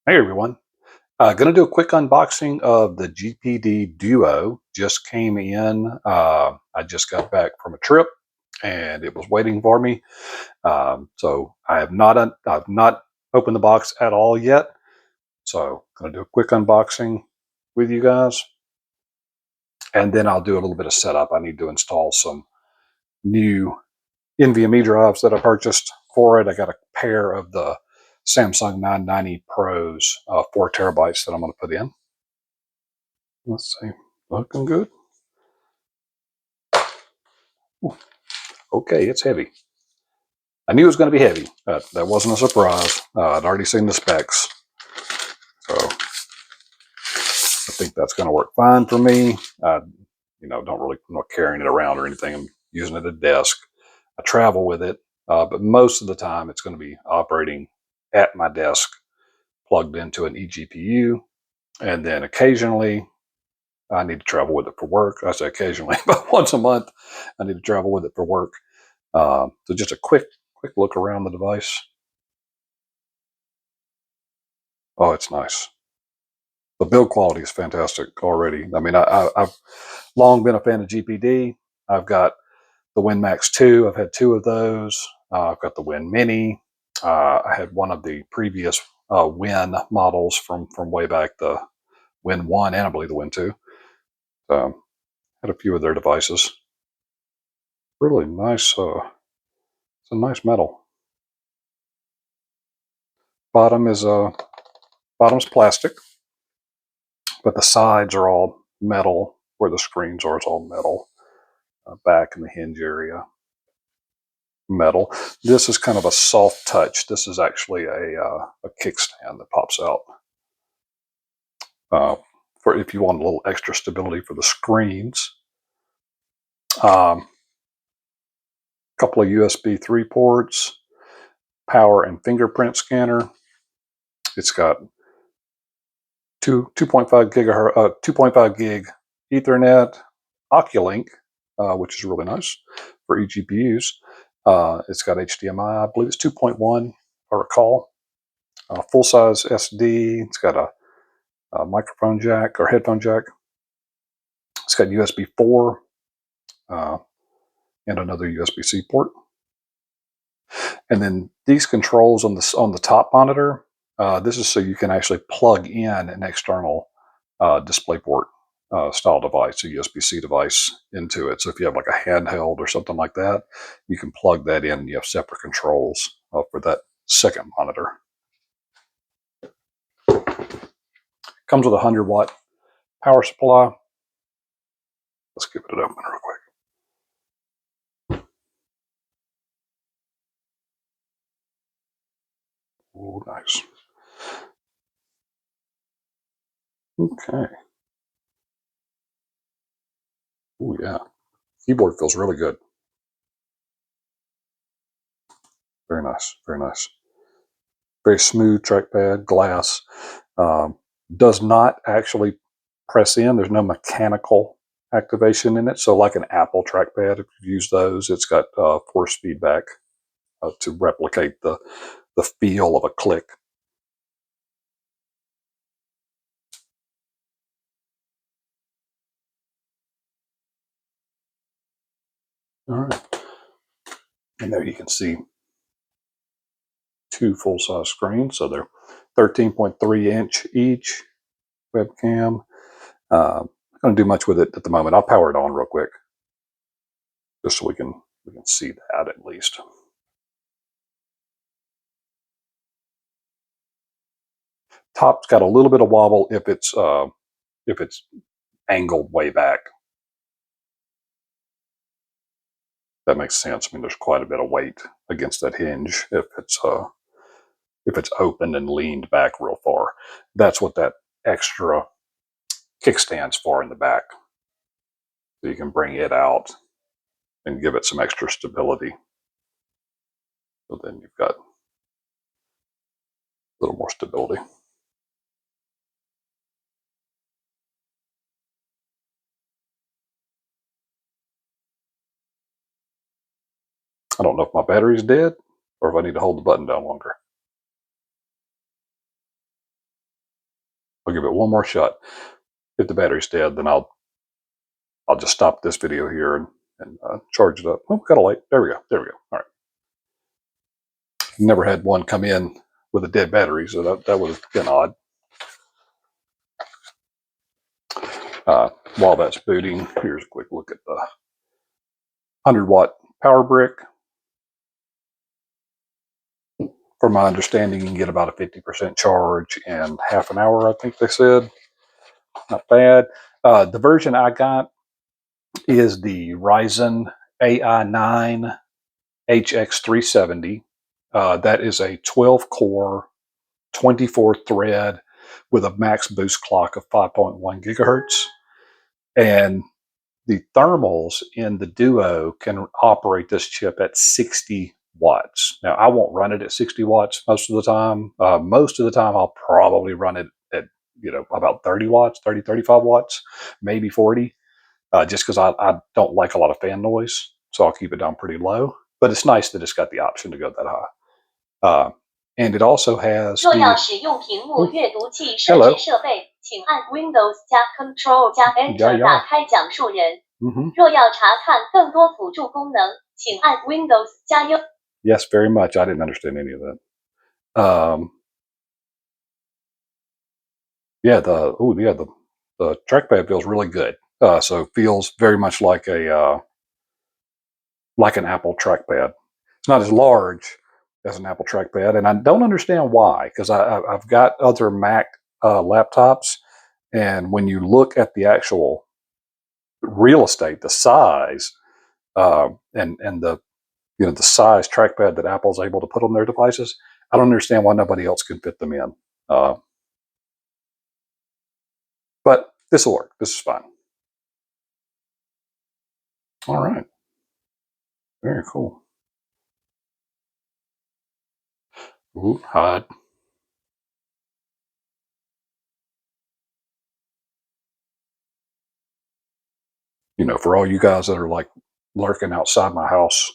Hey everyone. Going to do a quick unboxing of the GPD Duo. Just came in. I just got back from a trip and it was waiting for me. So I've not opened the box at all yet. So going to do a quick unboxing with you guys, and then I'll do a little bit of setup. I need to install some new NVMe drives that I purchased for it. I got a pair of the Samsung 990 Pros, 4 terabytes that I'm going to put in. Let's see. Looking good. Ooh, okay, it's heavy. I knew it was going to be heavy. That wasn't a surprise. I'd already seen the specs. So I think that's going to work fine for me. I'm not carrying it around or anything. I'm using it at a desk. I travel with it, but most of the time it's going to be operating at my desk, plugged into an eGPU. And then occasionally I need to travel with it for work. I say occasionally, but once a month I need to travel with it for work. So just a quick look around the device. Oh, it's nice. The build quality is fantastic already. I mean, I've long been a fan of GPD. I've got the WinMax 2. I've had two of those. I've got the Win Mini. I had one of the previous Win models from way back, the Win 1 and I believe the Win 2. Had a few of their devices. Really nice. It's a nice metal. Bottom is bottom's plastic, but the sides are all metal. Where the screens are, it's all metal. Back in the hinge area, metal. This is kind of a soft touch. This is actually a kickstand that pops out uh, for if you want a little extra stability for the screens. Couple of USB 3 ports, power and fingerprint scanner. It's got 2.5 gigahertz, 2.5 gig Ethernet, Oculink, which is really nice for eGPUs. It's got HDMI. I believe it's 2.1, if I recall. Full size SD. It's got a microphone jack or headphone jack. It's got USB 4 uh, and another USB-C port. And then these controls on the top monitor. This is so you can actually plug in an external DisplayPort style device, a USB-C device into it. So if you have like a handheld or something like that, you can plug that in and you have separate controls for that second monitor. Comes with a 100-watt power supply. Let's give it an open real quick. Oh, nice. Okay. Oh, yeah. Keyboard feels really good. Very nice. Very nice. Very smooth trackpad, glass. Um, does not actually press in. There's no mechanical activation in it. So like an Apple trackpad, if you use those, it's got force feedback to replicate the feel of a click. All right. And there you can see two full-size screens. So they're 13.3-inch each webcam. Not going to do much with it at the moment. I'll power it on real quick, just so we can see that at least. Top's got a little bit of wobble if it's angled way back. That makes sense. I mean, there's quite a bit of weight against that hinge if it's open and leaned back real far. That's what that extra kickstand's for in the back. So you can bring it out and give it some extra stability. So then you've got a little more stability. I don't know if my battery's dead or if I need to hold the button down longer. I'll give it one more shot. If the battery's dead, then I'll just stop this video here and charge it up. Oh, got a light. There we go. There we go. All right. Never had one come in with a dead battery, so that would have been odd. While that's booting, here's a quick look at the 100-watt power brick. From my understanding, you can get about a 50% charge in half an hour, I think they said. Not bad. The version I got is the Ryzen AI9 HX370. That is a 12-core, 24-thread with a max boost clock of 5.1 gigahertz. And the thermals in the Duo can operate this chip at 60 watts. Now, I won't run it at 60 watts most of the time. Most of the time, I'll probably run it at, about 30 watts, 30, 35 watts, maybe 40, just because I don't like a lot of fan noise. So I'll keep it down pretty low. But it's nice that it's got the option to go that high. And it also has若要使用屏幕阅读器设置设备，请按 Windows 加 Control 加 Enter 打开讲述人。若要查看更多辅助功能，请按 Windows 加 U。Yes, very much. I didn't understand any of that. Yeah, the trackpad feels really good. So feels very much like an Apple trackpad. It's not as large as an Apple trackpad, and I don't understand why, because I've got other Mac laptops, and when you look at the actual real estate, the size, and the the size trackpad that Apple's able to put on their devices, I don't understand why nobody else can fit them in. But this will work. This is fine. All right. Very cool. Ooh, hide. For all you guys that are like lurking outside my house.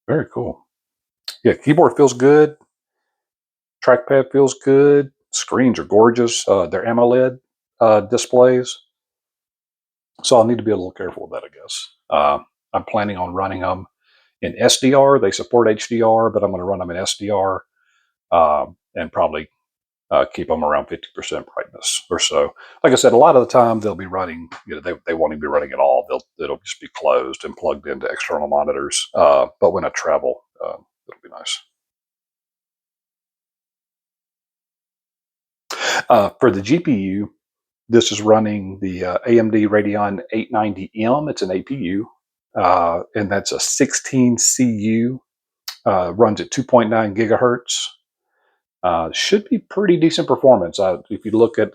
Very cool. Yeah, keyboard feels good. Trackpad feels good. Screens are gorgeous. They're AMOLED displays. So I'll need to be a little careful with that, I guess. I'm planning on running them in SDR. They support HDR, but I'm going to run them in SDR and probably keep them around 50% brightness or so. Like I said, a lot of the time they'll be running, they won't even be running at all. It'll just be closed and plugged into external monitors. But when I travel, it'll be nice. For the GPU, this is running the AMD Radeon 890M. It's an APU, and that's a 16 CU. Runs at 2.9 gigahertz. Should be pretty decent performance. If you look at,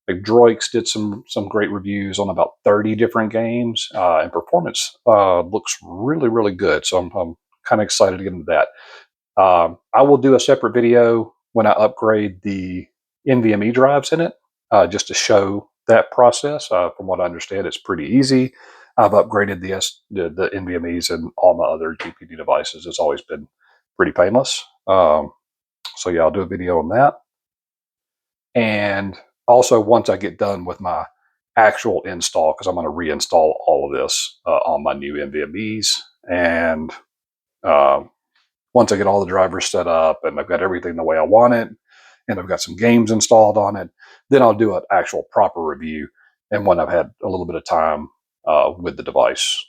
like, Droids did some great reviews on about 30 different games, and performance looks really, really good. So I'm kind of excited to get into that. I will do a separate video when I upgrade the NVMe drives in it, just to show that process. From what I understand, it's pretty easy. I've upgraded the NVMe's and all my other GPD devices. It's always been pretty painless. So yeah, I'll do a video on that. And also, once I get done with my actual install, because I'm going to reinstall all of this on my new NVMe's, and once I get all the drivers set up and I've got everything the way I want it, and I've got some games installed on it, then I'll do an actual proper review. And when I've had a little bit of time with the device,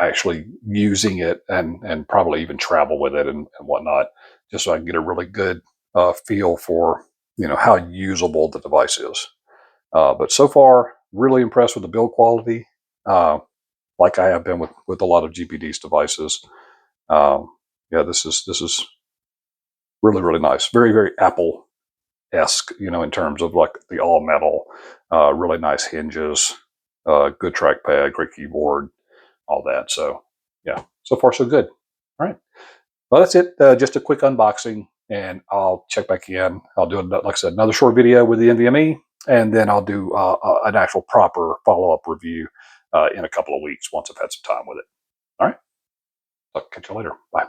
actually using it and probably even travel with it and whatnot, just so I can get a really good feel for, how usable the device is. But so far, really impressed with the build quality, like I have been with a lot of GPD's devices. Yeah, this is really, really nice. Very, very Apple-esque, in terms of like the all metal, really nice hinges, good trackpad, great keyboard, all that. So yeah, so far so good. All right. Well, that's it. Just a quick unboxing, and I'll check back in. I'll do, like I said, another short video with the NVMe, and then I'll do an actual proper follow-up review in a couple of weeks once I've had some time with it. All right. I'll catch you later. Bye.